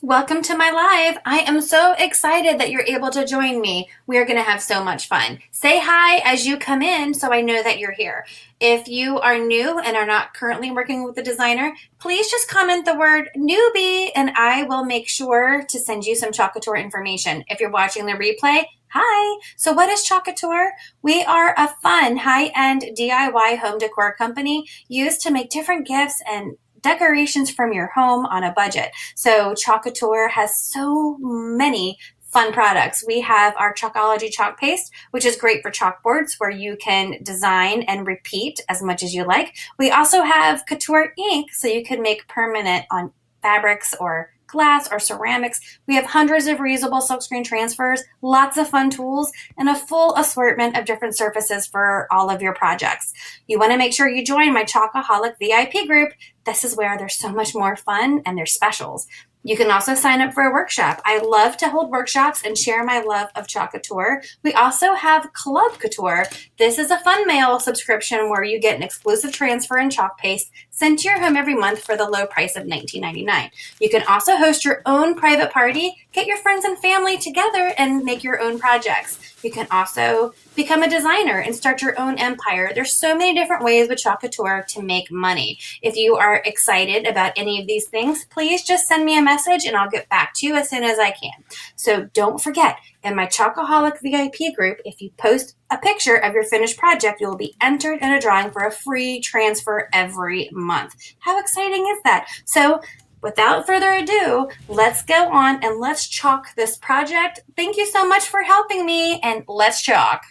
Welcome to my live. I am so excited that you're able to join me. We are going to have so much fun. Say hi as you come in so I know that you're here. If you are new and are not currently working with a designer, please just comment the word newbie and I will make sure to send you some Chalk Couture information. If you're watching the replay, hi. So what is Chalk Couture? We are a fun high-end DIY home decor company used to make different gifts and decorations from your home on a budget. So Chalk Couture has so many fun products. We have our Chalkology chalk paste, which is great for chalkboards where you can design and repeat as much as you like. We also have Couture ink, so you can make permanent on fabrics or glass or ceramics. We have hundreds of reusable silkscreen transfers, lots of fun tools, and a full assortment of different surfaces for all of your projects. You want to make sure you join my Chalkaholic VIP group. This is where there's so much more fun and there's specials. You can also sign up for a workshop. I love to hold workshops and share my love of Chalk Couture. We also have Club Couture. This is a fun mail subscription where you get an exclusive transfer and chalk paste sent to your home every month for the low price of $19.99. You can also host your own private party, get your friends and family together, and make your own projects. You can also become a designer and start your own empire. There's so many different ways with Chalk Couture to make money. If you are excited about any of these things, please just send me a message and I'll get back to you as soon as I can. So don't forget, in my Chalkaholic VIP group, if you post a picture of your finished project, you will be entered in a drawing for a free transfer every month. How exciting is that? So without further ado, let's go on and let's chalk this project. Thank you so much for helping me, and let's chalk.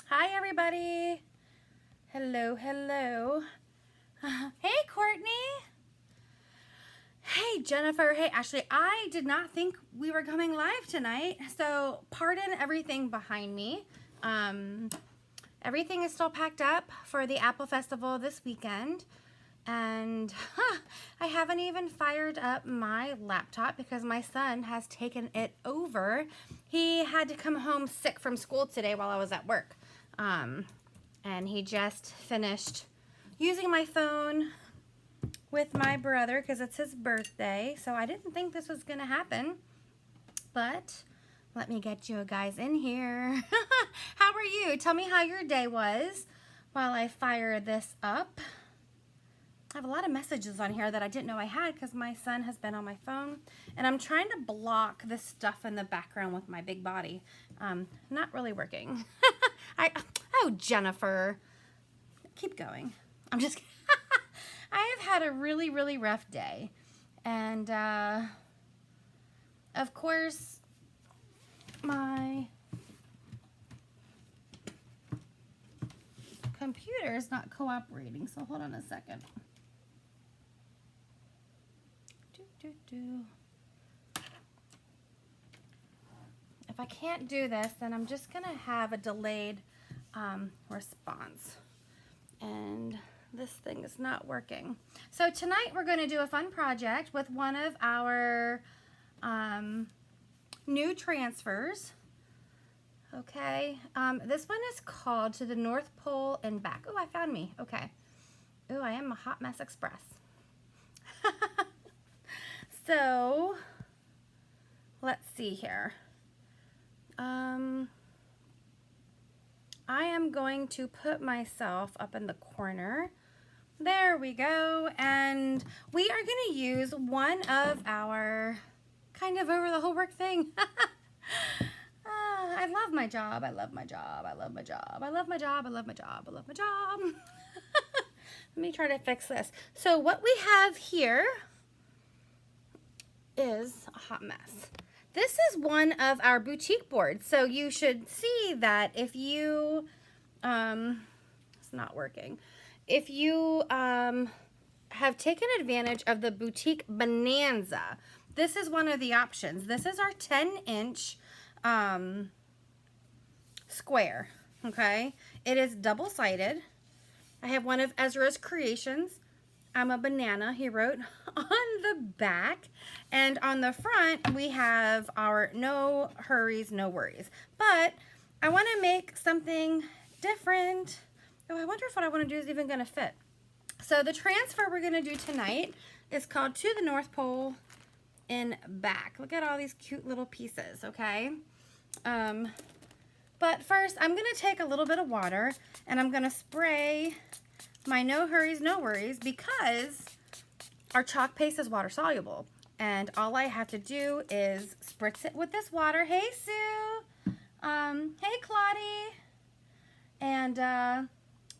Hi, everybody. Hello, hello. Hey, Courtney. Hey, Jennifer. Hey, Ashley. I did not think we were coming live tonight, so pardon everything behind me. Everything is still packed up for the Apple Festival this weekend. And I haven't even fired up my laptop because my son has taken it over. He had to come home sick from school today while I was at work. And he just finished using my phone with my brother because it's his birthday. So I didn't think this was going to happen. But let me get you guys in here. How are you? Tell me how your day was while I fire this up. I have a lot of messages on here that I didn't know I had because my son has been on my phone. And I'm trying to block this stuff in the background with my big body. Not really working. Oh, Jennifer. Keep going. I'm just kidding. I have had a really, really rough day. And, of course, my computer is not cooperating. So hold on a second. If I can't do this, then I'm just going to have a delayed response. And this thing is not working. So tonight we're going to do a fun project with one of our new transfers. Okay. This one is called To the North Pole and Back. Oh, I found me. Okay. Oh, I am a hot mess express. So, let's see here. I am going to put myself up in the corner. There we go. And we are going to use one of our kind of over the whole work thing. I love my job. I love my job. I love my job. I love my job. I love my job. I love my job. Let me try to fix this. So what we have here is a hot mess. This is one of our boutique boards. So you should see that if you, it's not working. If you have taken advantage of the Boutique Bonanza, this is one of the options. This is our 10-inch square, okay? It is double-sided. I have one of Ezra's creations. I'm a banana, he wrote on the back. And on the front, we have our no hurries, no worries. But I want to make something different. Oh, I wonder if what I want to do is even going to fit. So the transfer we're going to do tonight is called To the North Pole in Back. Look at all these cute little pieces, okay? But first, I'm going to take a little bit of water and I'm going to spray my No Hurries, No Worries because our chalk paste is water soluble. And all I have to do is spritz it with this water. Hey, Sue. Hey, Claudie. And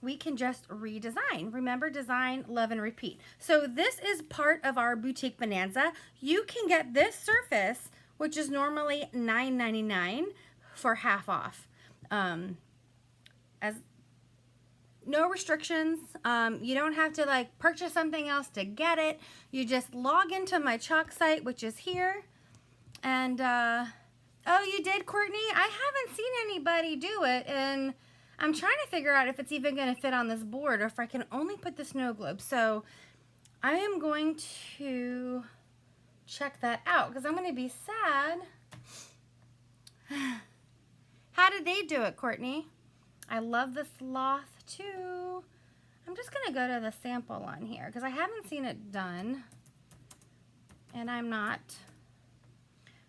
we can just redesign. Remember, design, love, and repeat. So this is part of our boutique bonanza. You can get this surface, which is normally $9.99, for half off. As no restrictions. You don't have to like purchase something else to get it. You just log into my chalk site, which is here. And oh, you did, Courtney? I haven't seen anybody do it, and I'm trying to figure out if it's even going to fit on this board or if I can only put the snow globe. So I am going to check that out because I'm going to be sad. How did they do it, Courtney? I love the sloth too. I'm just going to go to the sample on here because I haven't seen it done and I'm not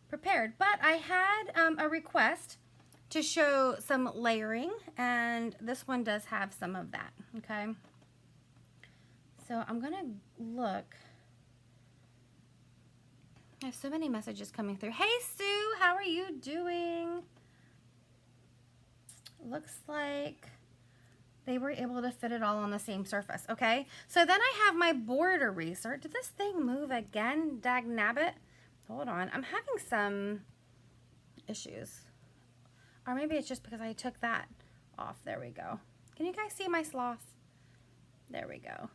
prepared. But I had a request to show some layering, and this one does have some of that, okay? So I'm gonna look. I have so many messages coming through. Hey Sue, how are you doing? Looks like they were able to fit it all on the same surface, okay? So then I have my board eraser. Did this thing move again, dag nabbit? Hold on, I'm having some issues. Or maybe it's just because I took that off. There we go. Can you guys see my sloth? There we go.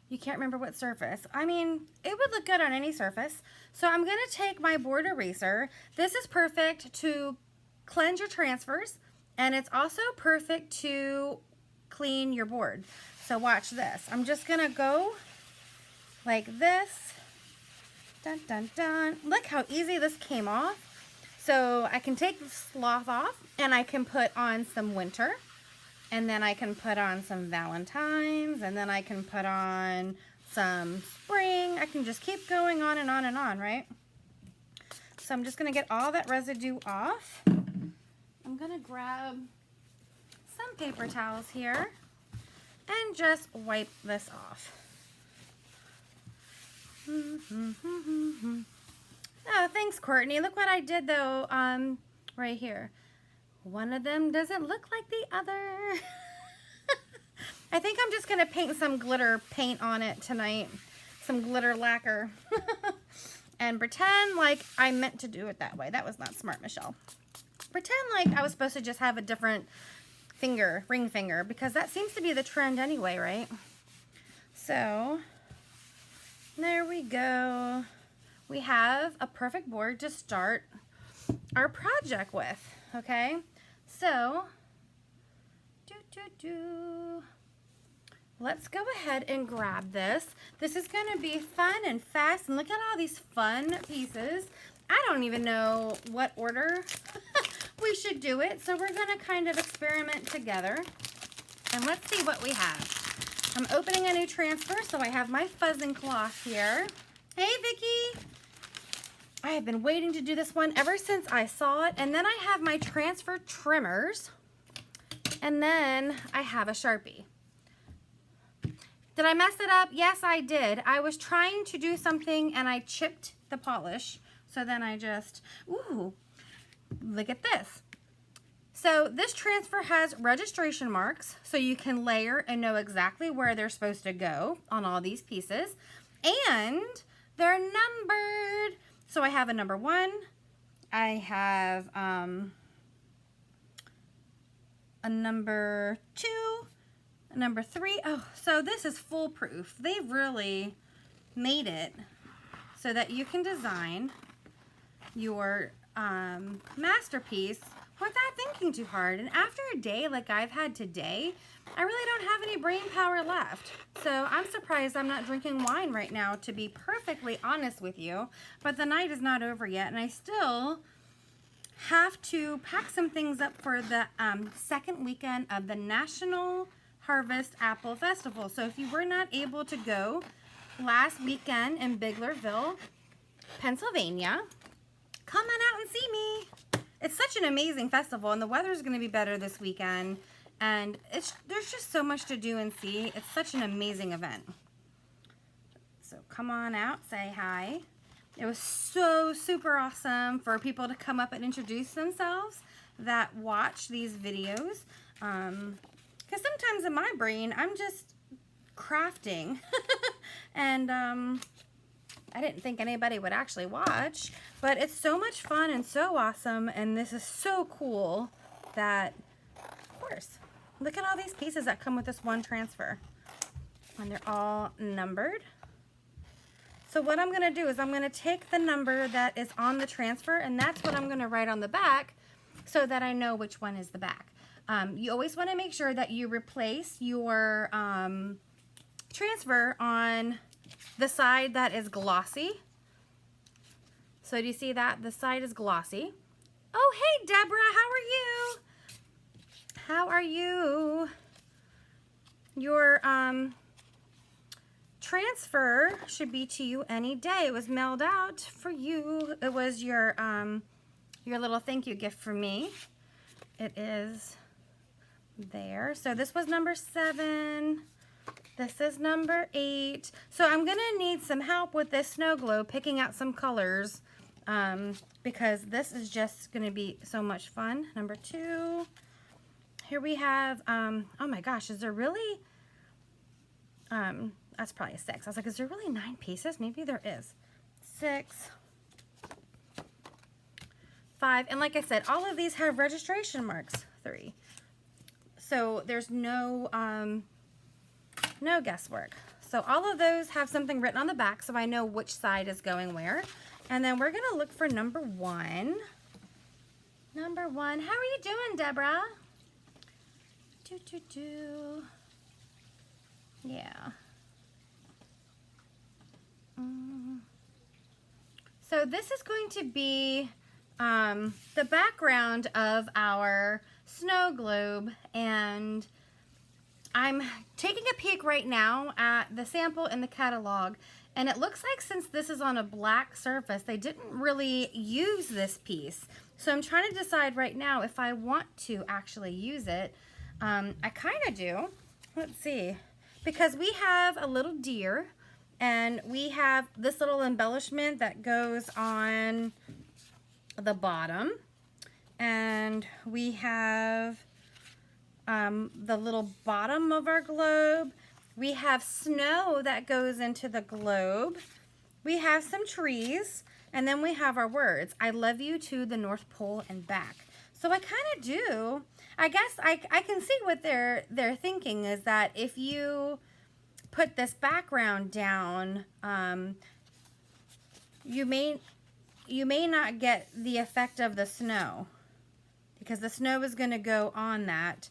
You can't remember what surface. I mean, it would look good on any surface. So I'm going to take my board eraser. This is perfect to cleanse your transfers, and it's also perfect to clean your board. So watch this. I'm just going to go like this. Dun, dun, dun. Look how easy this came off. So I can take the sloth off and I can put on some winter, and then I can put on some Valentine's, and then I can put on some spring. I can just keep going on and on and on, right? So I'm just going to get all that residue off. I'm going to grab some paper towels here and just wipe this off. Oh, thanks, Courtney. Look what I did, though, right here. One of them doesn't look like the other. I think I'm just going to paint some glitter paint on it tonight. Some glitter lacquer. And pretend like I meant to do it that way. That was not smart, Michelle. Pretend like I was supposed to just have a different finger, ring finger, because that seems to be the trend anyway, right? So, there we go. We have a perfect board to start our project with, okay? So, let's go ahead and grab this. This is going to be fun and fast, and look at all these fun pieces. I don't even know what order we should do it, so we're going to kind of experiment together, and let's see what we have. I'm opening a new transfer, so I have my fuzzing cloth here. Hey, Vicki! I have been waiting to do this one ever since I saw it. And then I have my transfer trimmers. And then I have a Sharpie. Did I mess it up? Yes, I did. I was trying to do something and I chipped the polish. So then I just, ooh, look at this. So this transfer has registration marks, so you can layer and know exactly where they're supposed to go on all these pieces. And they're numbered. So I have a number 1, I have a number 2, a number 3. Oh, so this is foolproof. They've really made it so that you can design your masterpiece without thinking too hard. And after a day like I've had today, I really don't have any brain power left. So I'm surprised I'm not drinking wine right now, to be perfectly honest with you. But the night is not over yet, and I still have to pack some things up for the second weekend of the National Harvest Apple Festival. So if you were not able to go last weekend in Biglerville, Pennsylvania, come on out and see me. It's such an amazing festival, and the weather's going to be better this weekend, and there's just so much to do and see. It's such an amazing event. So come on out, say hi. It was so super awesome for people to come up and introduce themselves that watch these videos. Because sometimes in my brain, I'm just crafting. And I didn't think anybody would actually watch. But it's so much fun and so awesome. And this is so cool that, of course, look at all these pieces that come with this one transfer. And they're all numbered. So what I'm going to do is I'm going to take the number that is on the transfer, and that's what I'm going to write on the back so that I know which one is the back. You always want to make sure that you replace your transfer on the side that is glossy. So do you see that? The side is glossy. Oh, hey, Deborah, how are you? How are you? Your transfer should be to you any day. It was mailed out for you. It was your little thank you gift for me. It is there. So this was number 7. This is number 8. So I'm gonna need some help with this snow globe, picking out some colors, because this is just gonna be so much fun. Number 2. Here we have, oh my gosh, is there really, that's probably a 6. I was like, is there really 9 pieces? Maybe there is. 6, 5, and like I said, all of these have registration marks. 3. So there's no no guesswork. So all of those have something written on the back, so I know which side is going where. And then we're gonna look for number 1. Number 1. How are you doing, Deborah? Yeah. So this is going to be the background of our snow globe, and I'm taking a peek right now at the sample in the catalog, and it looks like since this is on a black surface, they didn't really use this piece. So I'm trying to decide right now if I want to actually use it. I kind of do. Let's see. Because we have a little deer, and we have this little embellishment that goes on the bottom, and we have the little bottom of our globe. We have snow that goes into the globe. We have some trees, and then we have our words. I love you to the North Pole and back. So I kind of do. I guess I can see what they're thinking is that if you put this background down, you may not get the effect of the snow, because the snow is going to go on that.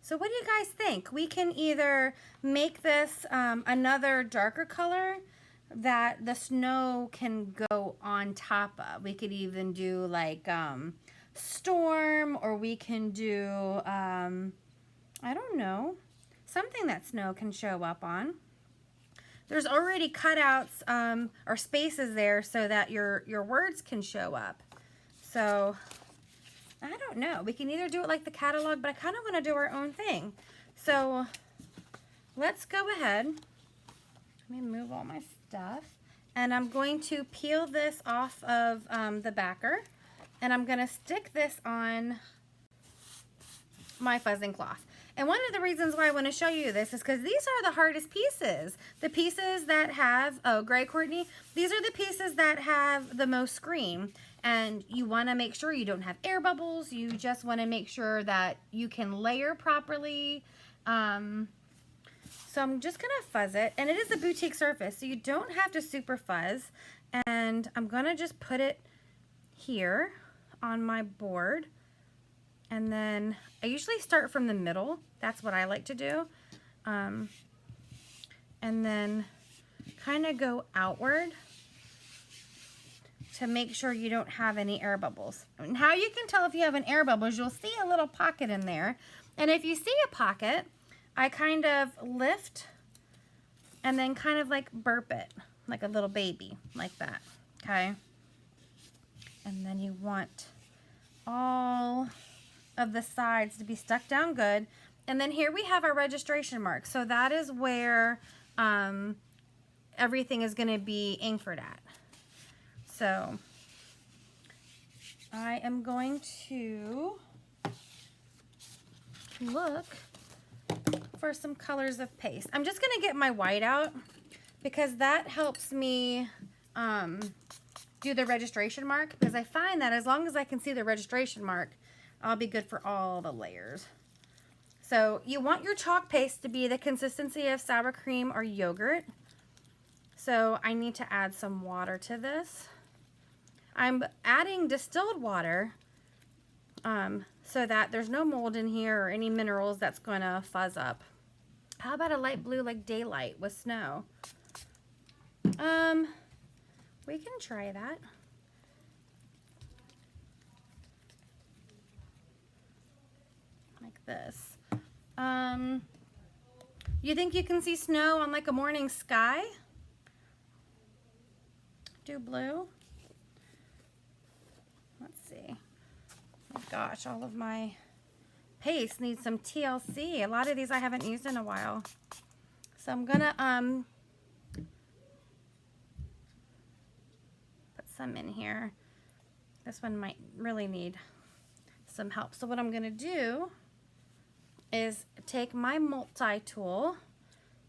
So what do you guys think? We can either make this another darker color that the snow can go on top of. We could even do like storm, or we can do I don't know, something that snow can show up on. There's already cutouts or spaces there so that your words can show up. So I don't know. We can either do it like the catalog, but I kind of want to do our own thing. So let's go ahead. Let me move all my stuff. And I'm going to peel this off of the backer. And I'm going to stick this on my fuzzing cloth. And one of the reasons why I want to show you this is because these are the hardest pieces. The pieces that have, oh, Gray Courtney, these are the pieces that have the most screen. And you want to make sure you don't have air bubbles. You just want to make sure that you can layer properly. So I'm just going to fuzz it. And it is a boutique surface, so you don't have to super fuzz. And I'm going to just put it here on my board. And then I usually start from the middle. That's what I like to do. And then kind of go outward to make sure you don't have any air bubbles. And how you can tell if you have an air bubble is you'll see a little pocket in there. And if you see a pocket, I kind of lift and then kind of like burp it, like a little baby, like that, okay? And then you want all of the sides to be stuck down good. And then here we have our registration mark. So that is where everything is going to be anchored at. So I am going to look for some colors of paste. I'm just going to get my white out because that helps me do the registration mark, because I find that as long as I can see the registration mark, I'll be good for all the layers. So you want your chalk paste to be the consistency of sour cream or yogurt. So I need to add some water to this. I'm adding distilled water so that there's no mold in here or any minerals that's going to fuzz up. How about a light blue like daylight with snow? We can try that. Like this. You think you can see snow on like a morning sky? Do blue. Let's see. Oh gosh, all of my paste needs some TLC. A lot of these I haven't used in a while. So I'm gonna put some in here. This one might really need some help. So what I'm gonna do is take my multi-tool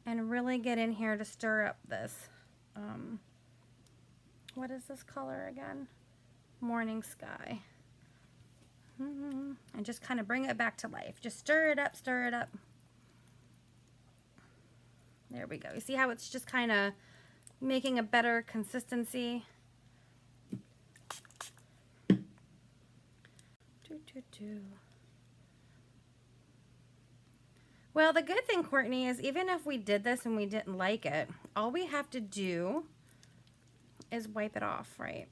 and really get in here to stir up this. What is this color again? Morning sky. And just kind of bring it back to life. Just stir it up, stir it up. There we go. You see how it's just kind of making a better consistency? Well, the good thing, Courtney, is even if we did this and we didn't like it, all we have to do is wipe it off, right?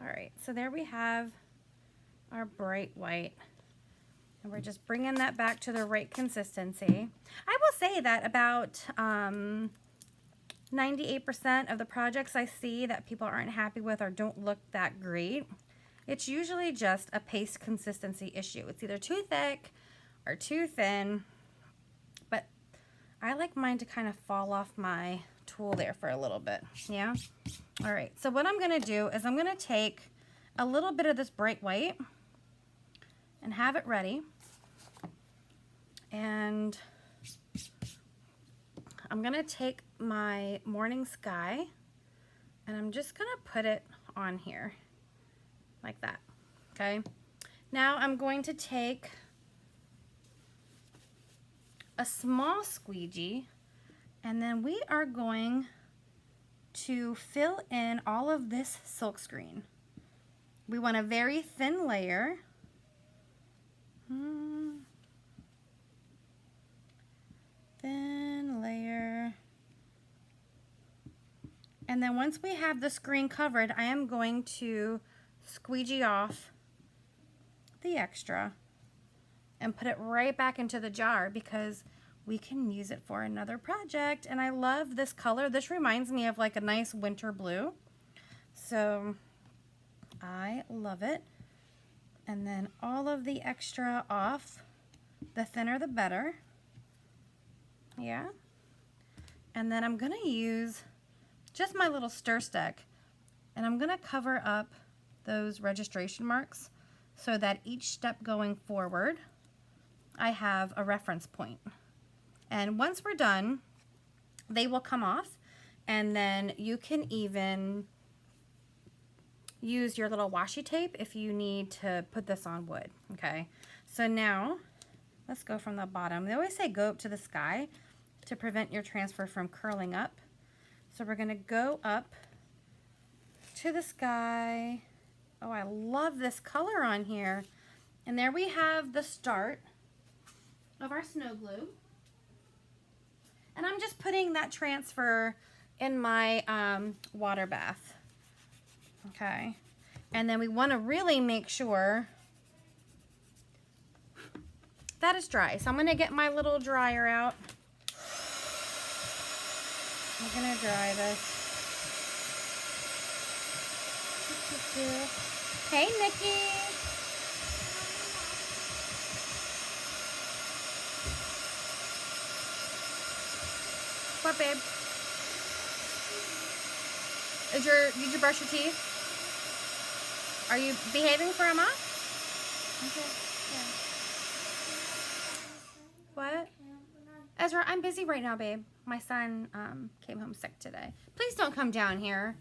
All right, so there we have our bright white. And we're just bringing that back to the right consistency. I will say that about 98% of the projects I see that people aren't happy with or don't look that great, it's usually just a paste consistency issue. It's either too thick or too thin, but I like mine to kind of fall off my tool there for a little bit. Yeah. All right, so what I'm gonna do is I'm gonna take a little bit of this bright white and have it ready, and I'm gonna take my morning sky and I'm just gonna put it on here like that. Okay, now I'm going to take a small squeegee, and then we are going to fill in all of this silkscreen. We want a very thin layer. Thin layer. And then once we have the screen covered, I am going to squeegee off the extra and put it right back into the jar because we can use it for another project. And I love this color. This reminds me of like a nice winter blue. So I love it. And then all of the extra off. The thinner the better. Yeah. And then I'm gonna use just my little stir stick, and I'm gonna cover up those registration marks so that each step going forward I have a reference point. And once we're done, they will come off, and then you can even use your little washi tape if you need to put this on wood. Okay, so now let's go from the bottom. They always say go up to the sky to prevent your transfer from curling up. So we're gonna go up to the sky. Oh, I love this color on here. And there we have the start of our snow glue. And I'm just putting that transfer in my water bath. Okay. And then we want to really make sure that is dry. So I'm going to get my little dryer out. I'm going to dry this. Hey, Nikki. What, babe? Did you brush your teeth? Are you behaving for a month? Okay. Yeah. What? Ezra, I'm busy right now, babe. My son came home sick today. Please don't come down here.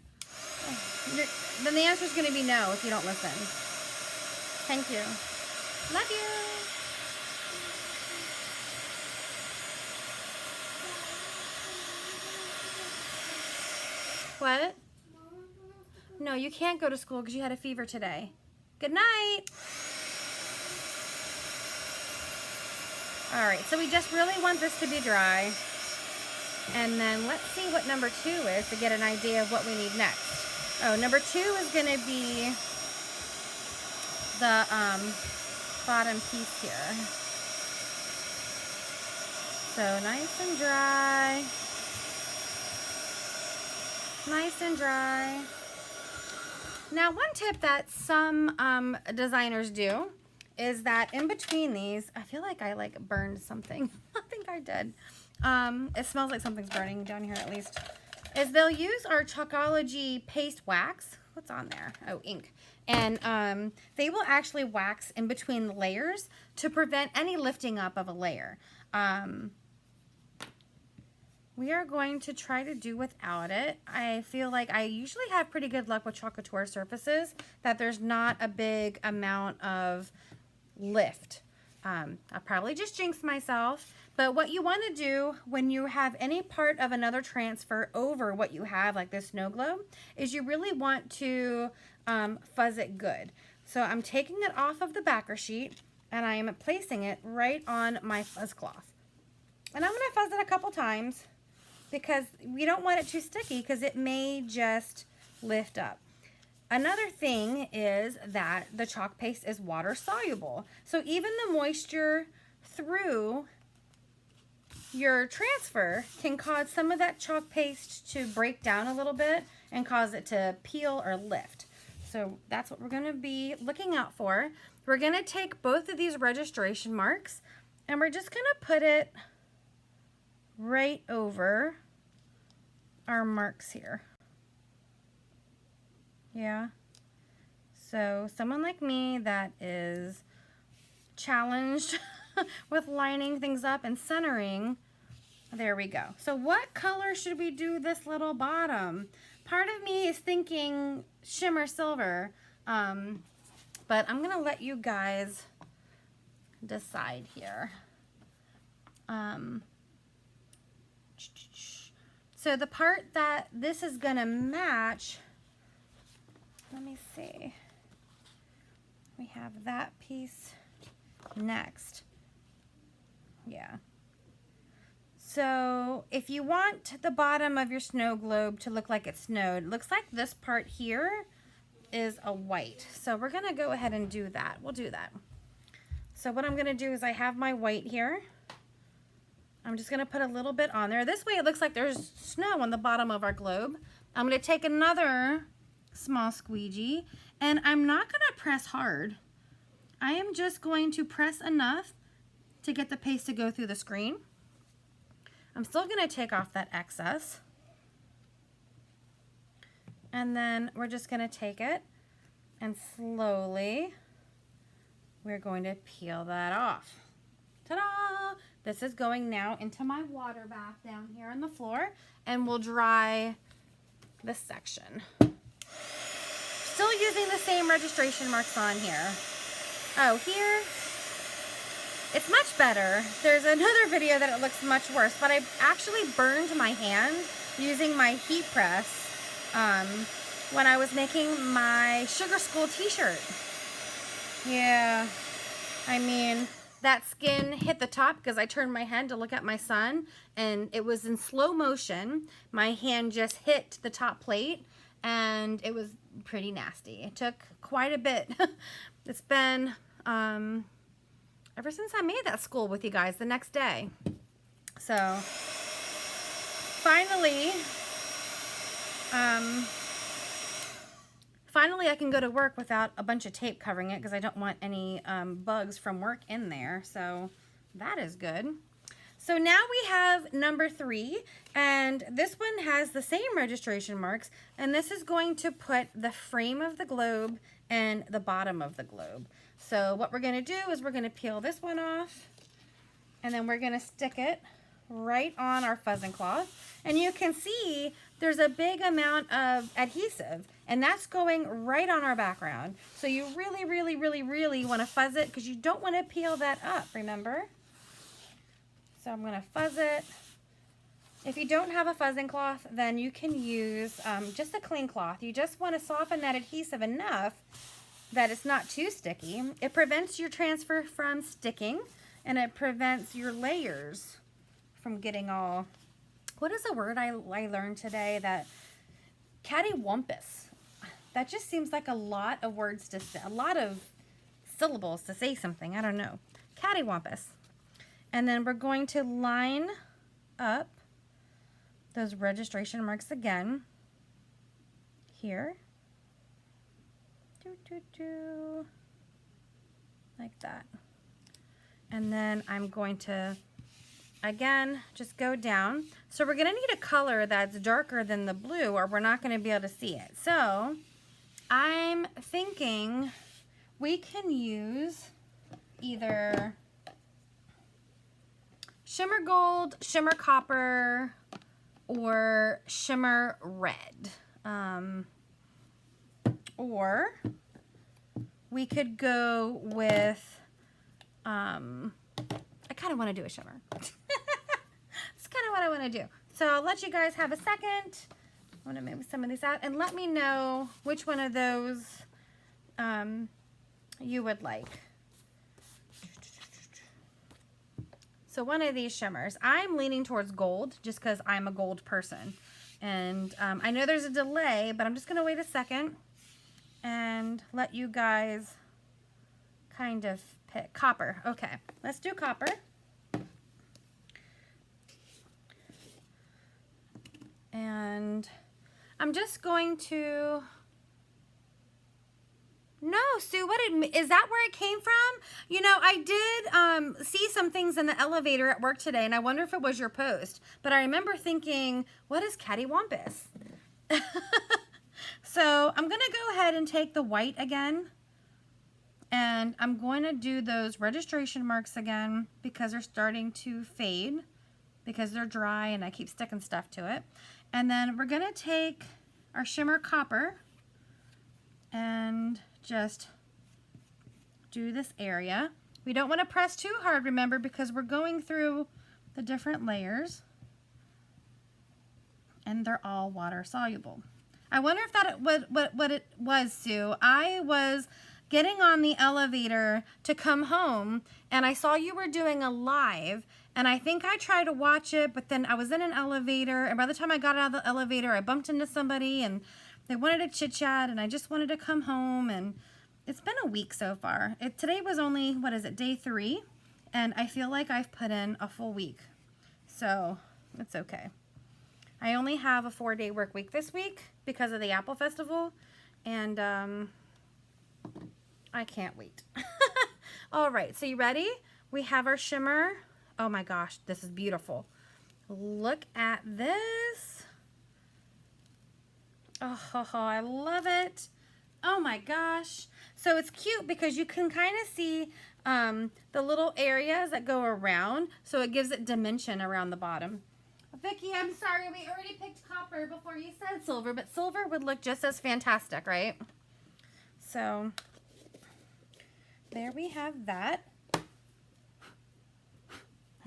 Then the answer is going to be no if you don't listen. Thank you. Love you. What? No, you can't go to school because you had a fever today. Good night. All right, so we just really want this to be dry. And then let's see what number 2 is to get an idea of what we need next. Oh, number 2 is going to be the bottom piece here. So nice and dry. Nice and dry. Now, one tip that some designers do is that in between these, I feel like I burned something. I think I did. It smells like something's burning down here at least. Is they'll use our Chalkology paste wax. What's on there? Oh, ink. And they will actually wax in between the layers to prevent any lifting up of a layer. We are going to try to do without it. I feel like I usually have pretty good luck with Chalk Couture surfaces, that there's not a big amount of lift. I'll probably just jinx myself, but what you want to do when you have any part of another transfer over what you have, like this snow globe, is you really want to fuzz it good. So I'm taking it off of the backer sheet and I am placing it right on my fuzz cloth. And I'm going to fuzz it a couple times, because we don't want it too sticky because it may just lift up. Another thing is that the chalk paste is water soluble. So even the moisture through your transfer can cause some of that chalk paste to break down a little bit and cause it to peel or lift. So that's what we're going to be looking out for. We're going to take both of these registration marks and we're just going to put it right over our marks here. Yeah. So someone like me that is challenged with lining things up and centering, there we go. So what color should we do this little bottom? Part of me is thinking shimmer silver, but I'm gonna let you guys decide here. So the part that this is gonna match, let me see. We have that piece next. Yeah. So if you want the bottom of your snow globe to look like it snowed, looks like this part here is a white. So we're gonna go ahead and do that. We'll do that. So what I'm gonna do is I have my white here. I'm just gonna put a little bit on there. This way it looks like there's snow on the bottom of our globe. I'm gonna take another small squeegee and I'm not gonna press hard. I am just going to press enough to get the paste to go through the screen. I'm still gonna take off that excess. And then we're just gonna take it and slowly we're going to peel that off. Ta-da! This is going now into my water bath down here on the floor, and we'll dry this section. Still using the same registration marks on here. Oh, here, it's much better. There's another video that it looks much worse, but I actually burned my hand using my heat press when I was making my Sugar School t-shirt. Yeah, I mean, that skin hit the top because I turned my head to look at my son and it was in slow motion. My hand just hit the top plate and it was pretty nasty. It took quite a bit. It's been ever since I made that school with you guys the next day. So finally, finally I can go to work without a bunch of tape covering it because I don't want any bugs from work in there. So that is good. So now we have number 3, and this one has the same registration marks, and this is going to put the frame of the globe and the bottom of the globe. So what we're going to do is we're going to peel this one off, and then we're going to stick it right on our fuzzing cloth. And you can see there's a big amount of adhesive, and that's going right on our background. So you really, really, really, really want to fuzz it because you don't want to peel that up, remember? So I'm going to fuzz it. If you don't have a fuzzing cloth, then you can use just a clean cloth. You just want to soften that adhesive enough that it's not too sticky. It prevents your transfer from sticking, and it prevents your layers from getting all, what is a word I learned today? That cattywampus. That just seems like a lot of words to say, a lot of syllables to say something. I don't know. Cattywampus. And then we're going to line up those registration marks again here. Like that. And then I'm going to, again, just go down. So we're going to need a color that's darker than the blue or we're not going to be able to see it. So I'm thinking we can use either Shimmer Gold, Shimmer Copper, or Shimmer Red. Or we could go with, I kind of want to do a shimmer. That's kind of what I want to do. So I'll let you guys have a second. I want to move some of these out and let me know which one of those you would like. So one of these shimmers, I'm leaning towards gold just because I'm a gold person. And I know there's a delay, but I'm just going to wait a second and let you guys kind of pick. Copper. Okay, let's do copper. And I'm just going to... No, Sue, is that where it came from? You know, I did see some things in the elevator at work today, and I wonder if it was your post. But I remember thinking, what is cattywampus? So I'm going to go ahead and take the white again. And I'm going to do those registration marks again because they're starting to fade because they're dry and I keep sticking stuff to it. And then we're going to take our shimmer copper and just do this area. We don't want to press too hard, remember, because we're going through the different layers and they're all water soluble. I wonder if that what it was, Sue. I was getting on the elevator to come home and I saw you were doing a live and I think I tried to watch it, but then I was in an elevator and by the time I got out of the elevator I bumped into somebody and they wanted to chit chat and I just wanted to come home, and it's been a week so far. Today was only, what is it, day 3, and I feel like I've put in a full week, so it's okay. I only have a 4-day work week this week because of the Apple Festival, and I can't wait. All right, so you ready? We have our shimmer. Oh my gosh, this is beautiful. Look at this. Oh, I love it. Oh my gosh. So it's cute because you can kind of see the little areas that go around, so it gives it dimension around the bottom. Vicki, I'm sorry, we already picked copper before you said silver, but silver would look just as fantastic, right? So there we have that. I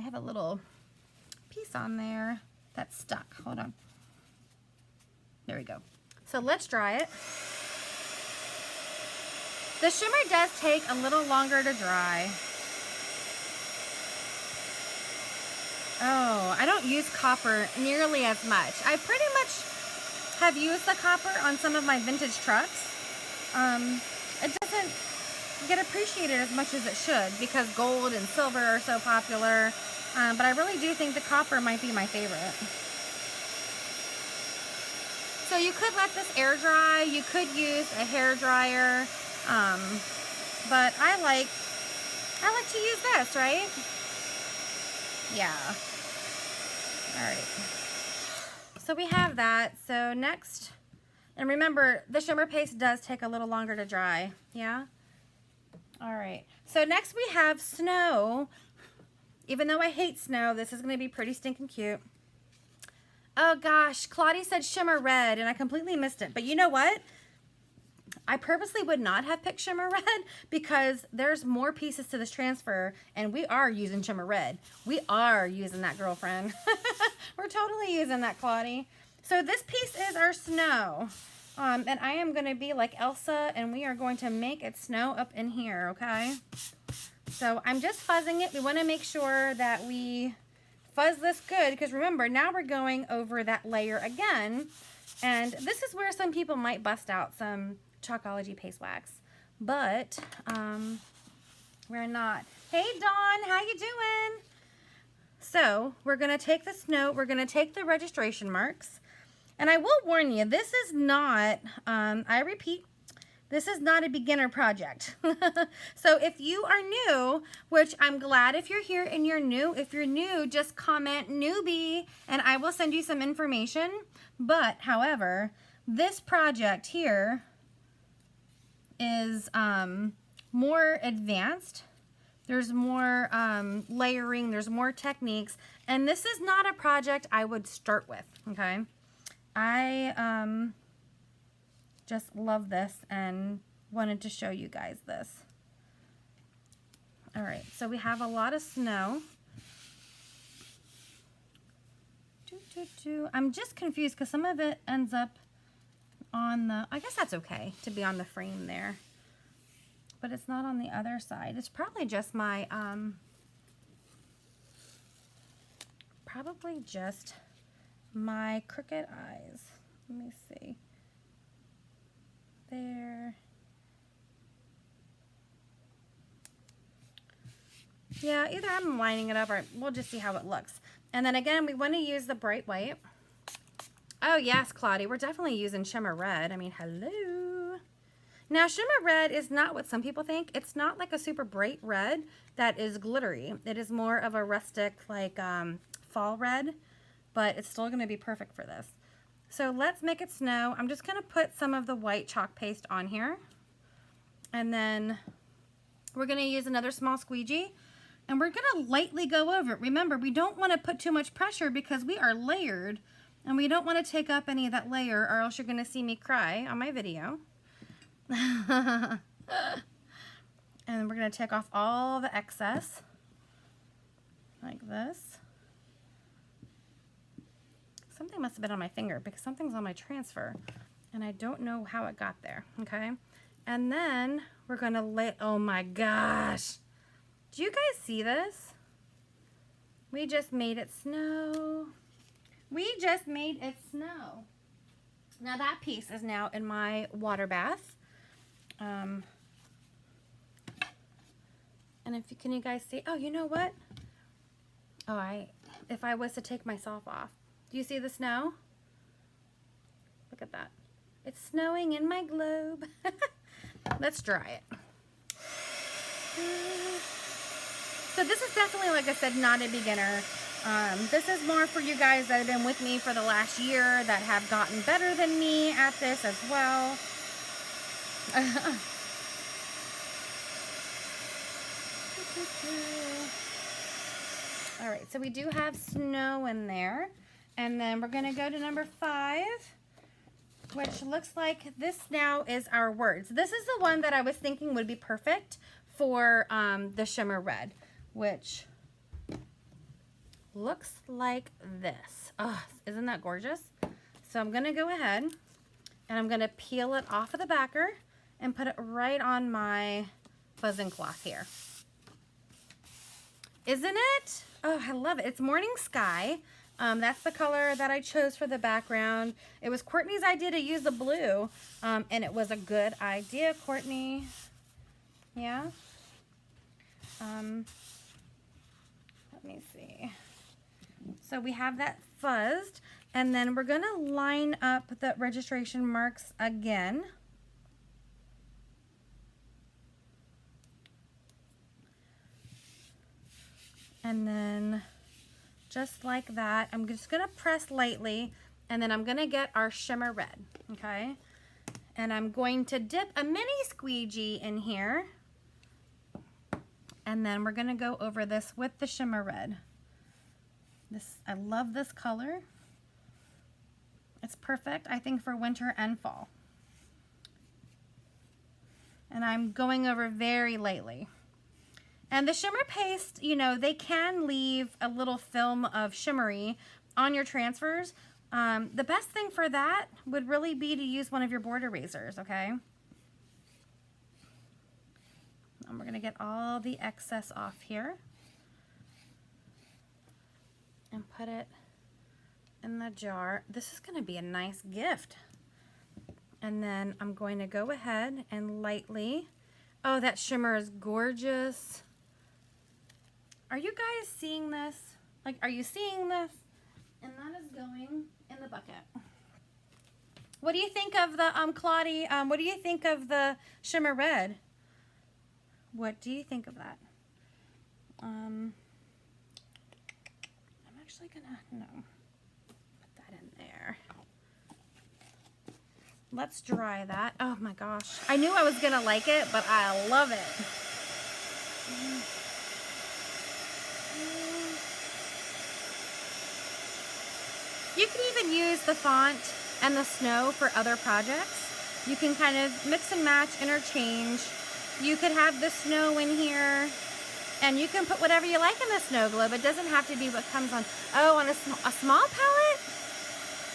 have a little piece on there that's stuck. Hold on. There we go. So let's dry it. The shimmer does take a little longer to dry. Oh, I don't use copper nearly as much. I pretty much have used the copper on some of my vintage trucks. It doesn't get appreciated as much as it should because gold and silver are so popular. But I really do think the copper might be my favorite. So you could let this air dry. You could use a hair dryer. But I like to use this, right? Yeah. All right. So we have that. So next, and remember, the shimmer paste does take a little longer to dry. Yeah. All right. So next we have snow. Even though I hate snow, this is going to be pretty stinking cute. Oh gosh, Claudia said Shimmer Red, and I completely missed it. But you know what? I purposely would not have picked Shimmer Red because there's more pieces to this transfer, and we are using Shimmer Red. We are using that, girlfriend. We're totally using that, Claudia. So this piece is our snow. And I am going to be like Elsa, and we are going to make it snow up in here, okay? So I'm just fuzzing it. We want to make sure that we fuzz this good because remember, now we're going over that layer again. And this is where some people might bust out some Chalkology paste wax, but we're not. Hey Dawn, how you doing? So we're gonna take the snow, we're gonna take the registration marks, and I will warn you, this is not, I repeat, this is not a beginner project. So if you are new, which I'm glad if you're here and you're new, if you're new, just comment newbie and I will send you some information. But however, this project here is more advanced. There's more layering, there's more techniques, and this is not a project I would start with, okay? I just love this and wanted to show you guys this. All right, so we have a lot of snow. I'm just confused because some of it ends up on the, I guess that's okay to be on the frame there, but it's not on the other side. It's probably just my, crooked eyes. Let me see. There. Yeah, either I'm lining it up or we'll just see how it looks. And then again, we want to use the bright white. Oh yes, Claudia, we're definitely using Shimmer Red. I mean, hello. Now, Shimmer Red is not what some people think. It's not like a super bright red that is glittery. It is more of a rustic, like fall red, but it's still going to be perfect for this. So let's make it snow. I'm just going to put some of the white chalk paste on here. And then we're going to use another small squeegee. And we're going to lightly go over it. Remember, we don't want to put too much pressure because we are layered. And we don't want to take up any of that layer or else you're going to see me cry on my video. And we're going to take off all the excess. Like this. Something must have been on my finger because something's on my transfer. And I don't know how it got there. Okay. And then we're going to lay, oh my gosh. Do you guys see this? We just made it snow. We just made it snow. Now that piece is now in my water bath. And can you guys see? Oh, you know what? Oh, if I was to take myself off. Do you see the snow? Look at that. It's snowing in my globe. Let's dry it. So this is definitely, like I said, not a beginner. This is more for you guys that have been with me for the last year, that have gotten better than me at this as well. All right, so we do have snow in there. And then we're going to go to number 5, which looks like this now is our words. This is the one that I was thinking would be perfect for the Shimmer Red, which looks like this. Oh, isn't that gorgeous? So I'm going to go ahead and I'm going to peel it off of the backer and put it right on my fuzzing cloth here. Isn't it? Oh, I love it. It's Morning Sky. That's the color that I chose for the background. It was Courtney's idea to use the blue, and it was a good idea, Courtney. Yeah. Let me see. So we have that fuzzed, and then we're gonna line up the registration marks again. And then just like that, I'm just gonna press lightly, and then I'm gonna get our Shimmer Red, okay? And I'm going to dip a mini squeegee in here, and then we're gonna go over this with the Shimmer Red. I love this color. It's perfect, I think, for winter and fall. And I'm going over very lightly. And the shimmer paste, you know, they can leave a little film of shimmery on your transfers. The best thing for that would really be to use one of your board erasers, okay? And we're gonna get all the excess off here and put it in the jar. This is gonna be a nice gift. And then I'm going to go ahead and lightly, oh, that shimmer is gorgeous. Are you guys seeing this? Like, are you seeing this? And that is going in the bucket. What do you think of the, Claudie, what do you think of the Shimmer Red? What do you think of that? I'm actually gonna, no, put that in there. Let's dry that. Oh my gosh. I knew I was gonna like it, but I love it. You can even use the font and the snow for other projects. You can kind of mix and match, interchange. You could have the snow in here, and you can put whatever you like in the snow globe. It doesn't have to be what comes on. Oh, on a small palette?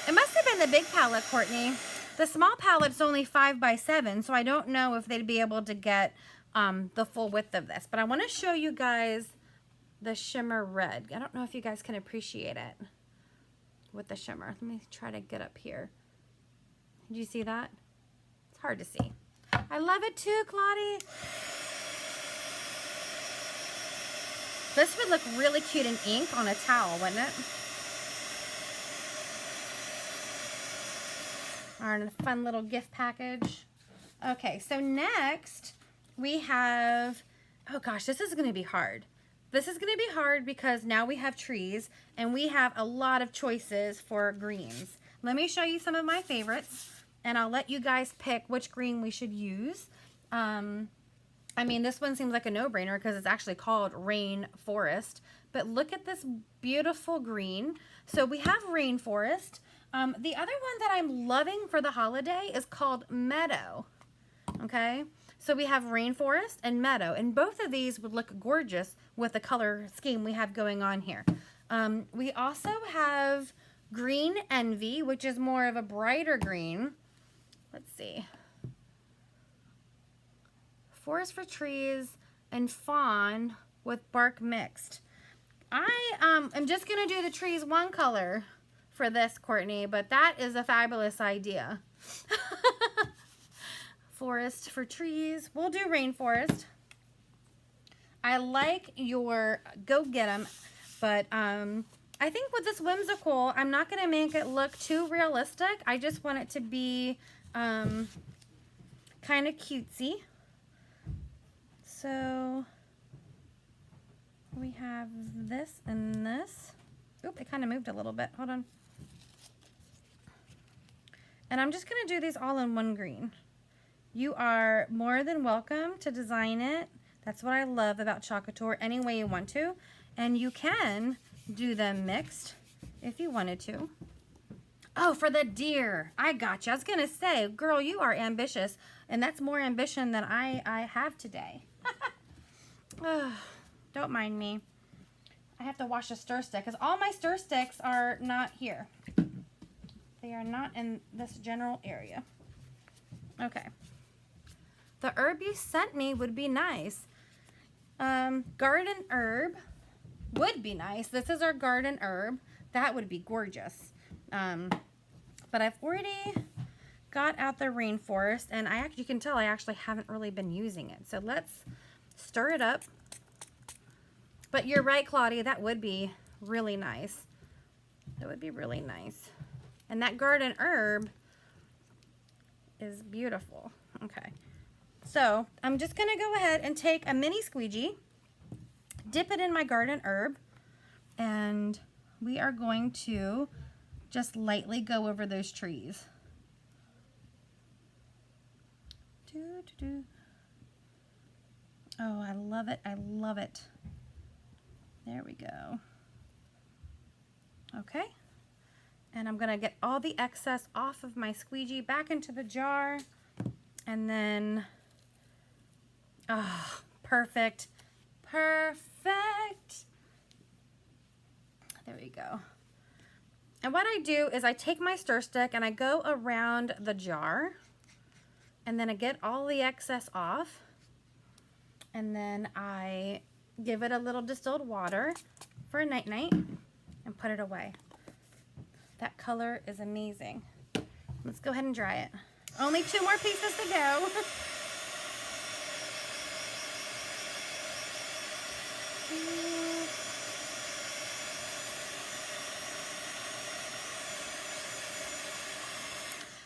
It must have been the big palette, Courtney. The small palette's only 5 by 7, so I don't know if they'd be able to get the full width of this. But I want to show you guys the Shimmer Red. I don't know if you guys can appreciate it with the shimmer. Let me try to get up here. Did you see that? It's hard to see. I love it too, Claudie. This would look really cute in ink on a towel, wouldn't it? Or in a fun little gift package. Okay, so next we have, oh gosh, this is gonna be hard. This is gonna be hard because now we have trees and we have a lot of choices for greens. Let me show you some of my favorites and I'll let you guys pick which green we should use. I mean, this one seems like a no-brainer because it's actually called Rainforest, but look at this beautiful green. So we have Rainforest. The other one that I'm loving for the holiday is called Meadow, okay? So we have Rainforest and Meadow, and both of these would look gorgeous with the color scheme we have going on here. We also have Green Envy, which is more of a brighter green. Let's see. Forest for Trees and Fawn with bark mixed. I am just going to do the trees one color for this, Courtney, but that is a fabulous idea. Forest for Trees. We'll do Rainforest. I like your Go Get 'em, but I think with this whimsical, I'm not going to make it look too realistic. I just want it to be kind of cutesy. So we have this and this. Oop, it kind of moved a little bit. Hold on. And I'm just going to do these all in one green. You are more than welcome to design it. That's what I love about Chalk Couture, any way you want to. And you can do them mixed if you wanted to. Oh, for the deer. I got you. I was going to say, girl, you are ambitious. And that's more ambition than I have today. Oh, don't mind me. I have to wash a stir stick because all my stir sticks are not here. They are not in this general area. Okay. The herb you sent me would be nice. Garden herb would be nice. This is our garden herb. That would be gorgeous. But I've already got out the rainforest, and you can tell I actually haven't really been using it. So let's stir it up. But you're right, Claudia, that would be really nice. That would be really nice. And that garden herb is beautiful. Okay. So I'm just going to go ahead and take a mini squeegee, dip it in my garden herb, and we are going to just lightly go over those trees. Oh, I love it. I love it. There we go. Okay. And I'm going to get all the excess off of my squeegee back into the jar. And then, oh, perfect. Perfect. There we go. And what I do is I take my stir stick and I go around the jar. And then I get all the excess off. And then I give it a little distilled water for a night-night and put it away. That color is amazing. Let's go ahead and dry it. Only 2 more pieces to go.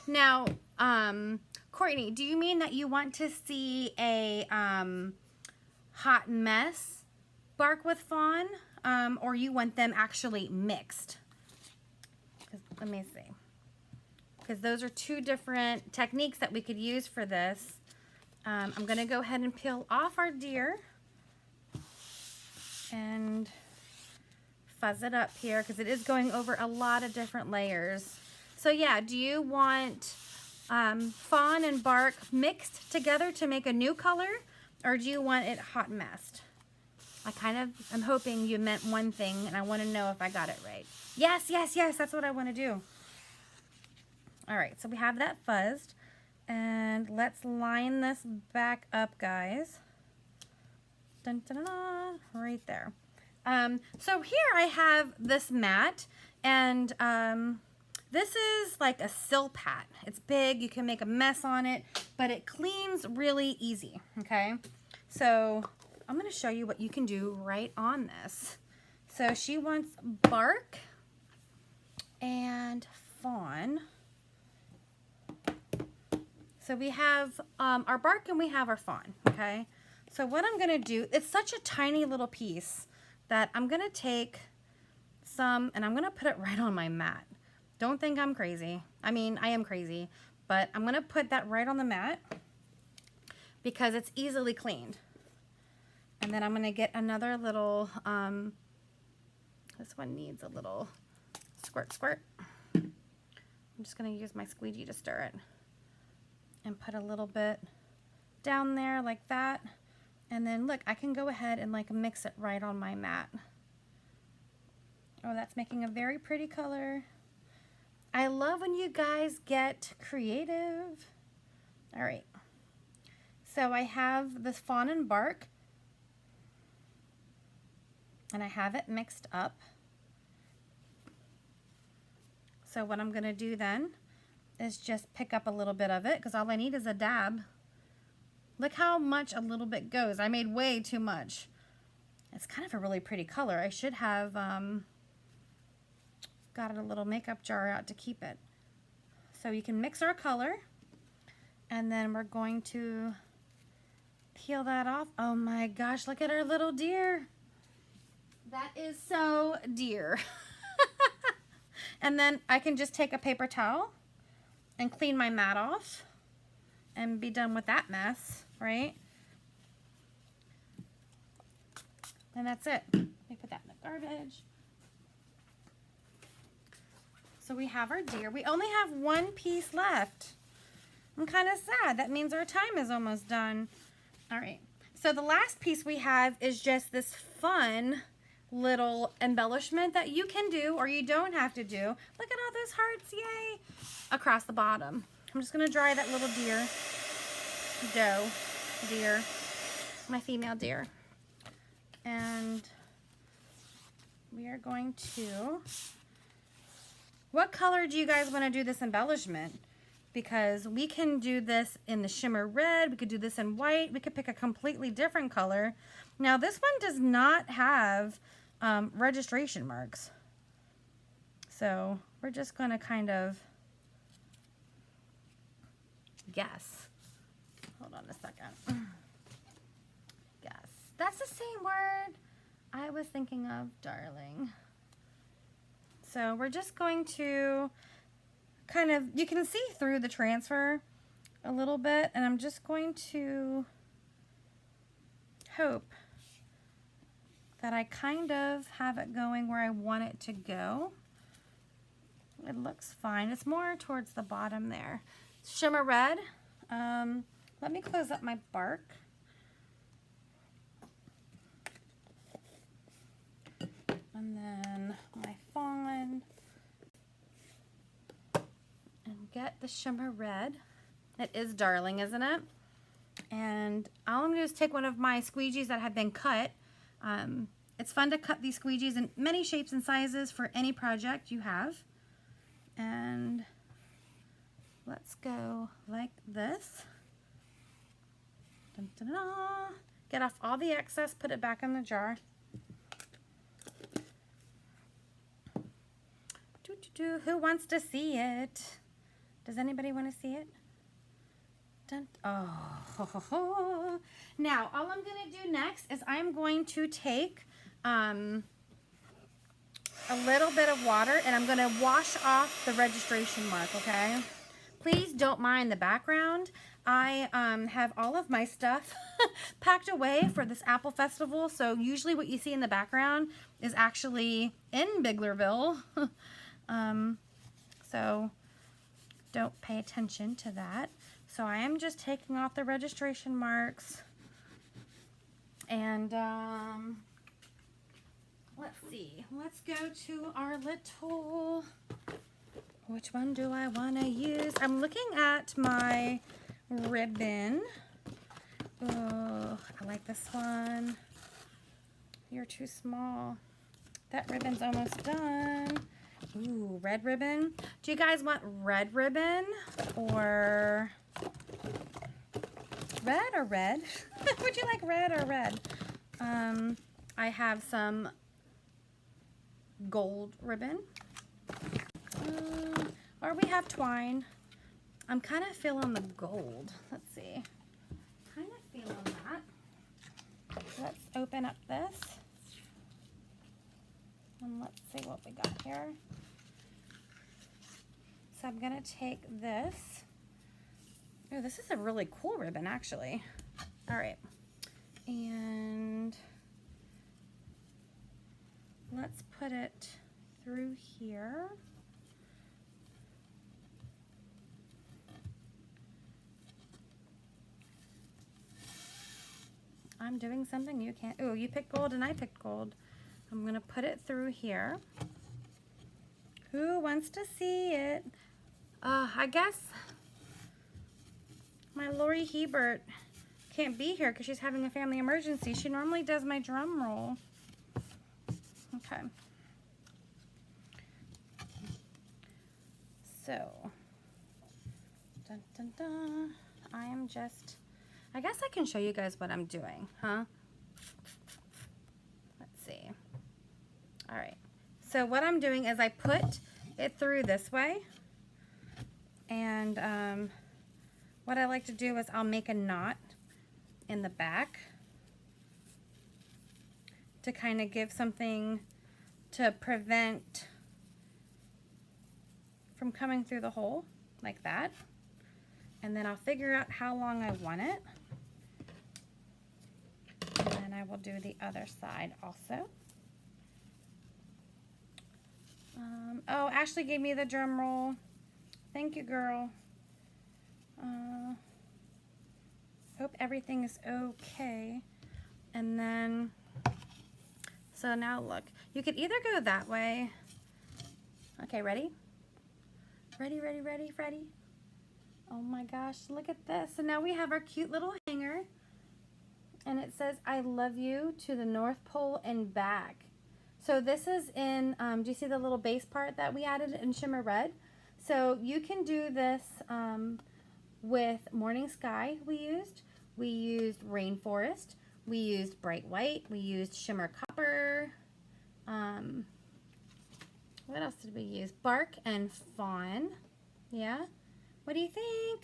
Now, Courtney, do you mean that you want to see a hot mess bark with fawn, or you want them actually mixed? Let me see. Because those are 2 different techniques that we could use for this. I'm going to go ahead and peel off our deer and fuzz it up here because it is going over a lot of different layers. So yeah, do you want fawn and bark mixed together to make a new color, or do you want it hot messed? I'm hoping you meant one thing, and I want to know if I got it right. Yes, yes, yes, that's what I want to do. All right, so we have that fuzzed, and let's line this back up, guys. Dun, dun, dun, dun, right there. So here I have this mat, and this is like a Silpat. It's big, you can make a mess on it, but it cleans really easy, okay? So I'm gonna show you what you can do right on this. So she wants bark and fawn. So we have our bark and we have our fawn, okay? So what I'm gonna do, it's such a tiny little piece that I'm gonna take some and I'm gonna put it right on my mat. Don't think I'm crazy. I mean, I am crazy, but I'm gonna put that right on the mat because it's easily cleaned. And then I'm gonna get another little, this one needs a little squirt, squirt. I'm just gonna use my squeegee to stir it and put a little bit down there like that. And then look, I can go ahead and like mix it right on my mat. Oh, that's making a very pretty color. I love when you guys get creative. All right. So I have this fawn and bark, and I have it mixed up. So what I'm gonna do then is just pick up a little bit of it because all I need is a dab. Look how much a little bit goes. I made way too much. It's kind of a really pretty color. I should have got a little makeup jar out to keep it. So you can mix our color, and then we're going to peel that off. Oh my gosh, look at our little deer. That is so deer. And then I can just take a paper towel and clean my mat off and be done with that mess, right? And that's it. Let me put that in the garbage. So we have our deer. We only have 1 piece left. I'm kind of sad. That means our time is almost done. All right. So the last piece we have is just this fun little embellishment that you can do or you don't have to do. Look at all those hearts, yay, across the bottom. I'm just gonna dry that little deer, my female deer. And we are going to, what color do you guys want to do this embellishment? because we can do this in the Shimmer Red, we could do this in white, we could pick a completely different color. Now this one does not have registration marks. So we're just gonna kind of guess. Hold on a second. Guess. That's the same word I was thinking of, darling. So we're just going to kind of, you can see through the transfer a little bit, and I'm just going to hope that I kind of have it going where I want it to go. It looks fine. It's more towards the bottom there. Shimmer Red. Let me close up my bark. And then my fawn. And get the Shimmer Red. It is darling, isn't it? And all I'm going to do is take one of my squeegees that have been cut. It's fun to cut these squeegees in many shapes and sizes for any project you have. And let's go like this. Dun, dun, dun. Get off all the excess, put it back in the jar. Who wants to see it? Does anybody want to see it? Dun, oh. Now, all I'm going to do next is I'm going to take a little bit of water and I'm going to wash off the registration mark, okay? Please don't mind the background. I have all of my stuff packed away for this Apple Festival, so usually what you see in the background is actually in Biglerville. So don't pay attention to that. So I am just taking off the registration marks. And let's see. Let's go to our little, which one do I want to use? I'm looking at my ribbon. Oh, I like this one. You're too small. That ribbon's almost done. Ooh, red ribbon. Do you guys want red ribbon or red or red? Would you like red or red? I have some gold ribbon. Or we have twine. I'm kind of feeling the gold. Let's see. Kind of feeling that. Let's open up this. And let's see what we got here. So I'm going to take this. Oh, this is a really cool ribbon, actually. All right. And let's put it through here. I'm doing something you can't. Oh, you picked gold and I picked gold. I'm going to put it through here. Who wants to see it? I guess my Lori Hebert can't be here because she's having a family emergency. She normally does my drum roll. Okay. So, dun, dun, dun. I guess I can show you guys what I'm doing, huh? Let's see. All right. So what I'm doing is I put it through this way. And what I like to do is I'll make a knot in the back to kind of give something to prevent from coming through the hole like that. And then I'll figure out how long I want it. And then I will do the other side also. Oh, Ashley gave me the drum roll. Thank you, girl. Hope everything is okay. And then, so now look, you could either go that way. Okay, ready? Ready, ready, ready, ready? Oh my gosh, look at this. So now we have our cute little hanger. And it says, I love you to the North Pole and back. So this is in, do you see the little base part that we added in Shimmer Red? So you can do this with Morning Sky we used Rainforest, we used Bright White, we used Shimmer Copper, what else did we use? Bark and Fawn. Yeah? What do you think?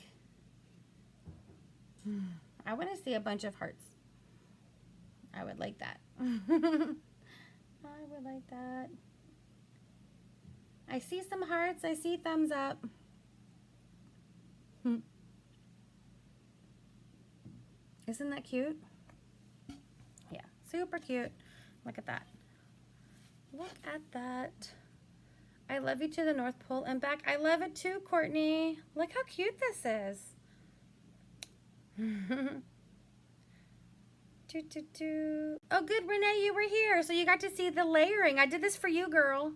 I want to see a bunch of hearts. I would like that. I would like that. I see some hearts. I see thumbs up. Isn't that cute? Yeah, super cute. Look at that. Look at that. I love you to the North Pole and back. I love it too, Courtney. Look how cute this is. Oh, good, Renee, you were here, so you got to see the layering. I did this for you, girl.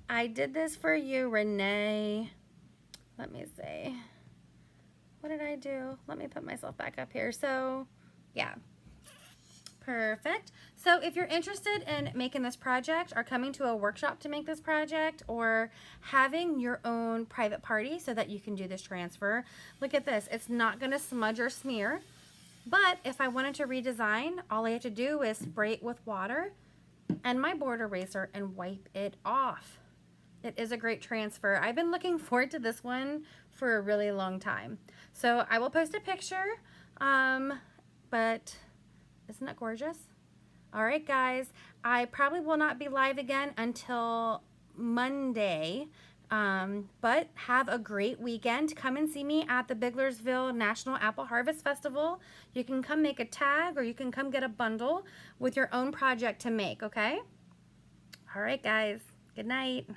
I did this for you, Renee. Let me see. What did I do? Let me put myself back up here. So, yeah. Perfect. So if you're interested in making this project or coming to a workshop to make this project or having your own private party so that you can do this transfer, look at this. It's not going to smudge or smear, but if I wanted to redesign, all I have to do is spray it with water and my board eraser and wipe it off. It is a great transfer. I've been looking forward to this one for a really long time. So I will post a picture, but isn't that gorgeous? All right, guys, I probably will not be live again until Monday, but have a great weekend. Come and see me at the Biglersville National Apple Harvest Festival. You can come make a tag or you can come get a bundle with your own project to make, okay? All right, guys, good night.